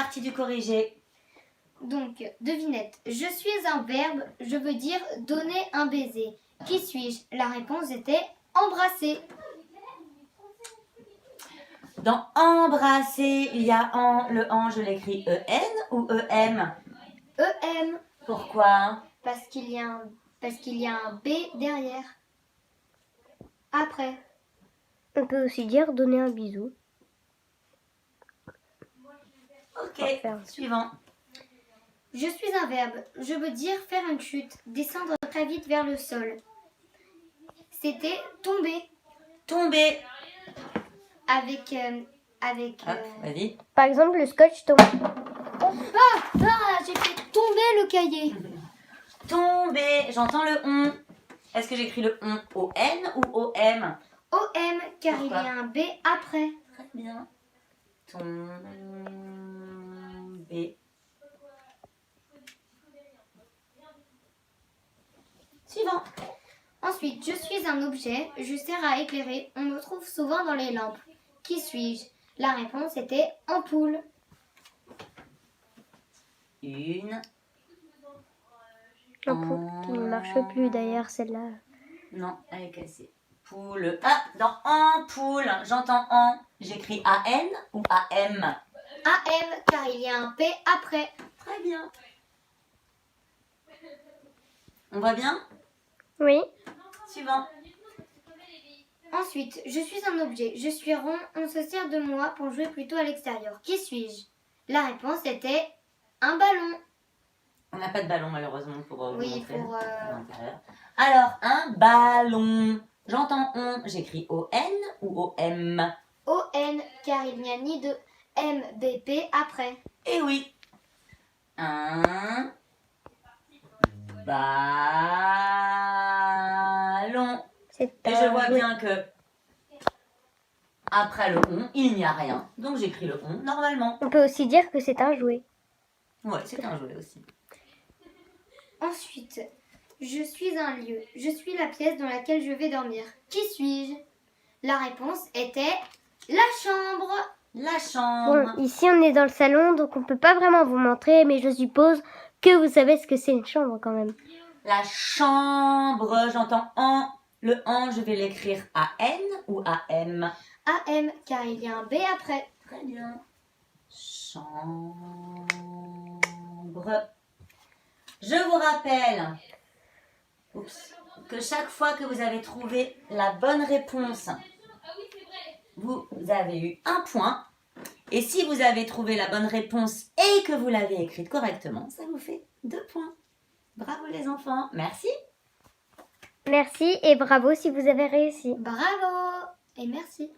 partie du corrigé. Donc, devinette. Je suis un verbe, je veux dire donner un baiser. Qui suis-je? La réponse était embrasser. Dans embrasser, il y a le en, je l'écris E-N ou E-M? E-M, Pourquoi? parce qu'il y a un B derrière. Après. On peut aussi dire donner un bisou. Ok, Parfait. suivant. Je suis un verbe, je veux dire faire une chute, descendre très vite vers le sol. C'était tomber Tomber. avec Hop, vas-y. Par exemple, le scotch tombe. j'ai fait tomber le cahier. Tomber. J'entends le on. Est-ce que j'écris le on O-N ou O-M? O-M, car Pourquoi? il y a un B après. Très bien. Tomber. Suivant. Ensuite, je suis un objet, je sers à éclairer, on me trouve souvent dans les lampes. Qui suis-je? La réponse était ampoule. Une. Ampoule qui ne marche plus d'ailleurs, celle-là. Non, elle est cassée. Poule. Ah, dans ampoule, j'entends en. J'écris A-N ou A-M? A-M, car il y a un P après. Très bien. On voit bien? Oui. Suivant. Ensuite, je suis un objet, je suis rond, on se sert de moi pour jouer plutôt à l'extérieur. Qui suis-je? La réponse était un ballon. On n'a pas de ballon malheureusement pour vous Oui, montrer pour... à l'intérieur. Alors, un ballon. J'entends on. J'écris O-N ou O-M? O-N, car il n'y a ni de M, B, P après. Eh oui. Un ballon. C'est Et je vois bien que après le on, il n'y a rien. Donc j'écris le on normalement. On peut aussi dire que c'est un jouet. Ouais, c'est un jouet aussi. Ensuite, je suis un lieu, je suis la pièce dans laquelle je vais dormir. Qui suis-je? La réponse était la chambre. La chambre. Bon, ici on est dans le salon, donc on peut pas vraiment vous montrer, mais je suppose que vous savez ce que c'est une chambre quand même. La chambre. J'entends en. Le en, je vais l'écrire A-N ou A-M? A-M, car il y a un B après. Très bien. Chambre. Je vous rappelle que chaque fois que vous avez trouvé la bonne réponse, vous avez eu un point. Et si vous avez trouvé la bonne réponse et que vous l'avez écrite correctement, ça vous fait 2 points. Bravo les enfants. Merci. Merci et bravo si vous avez réussi. Bravo et merci.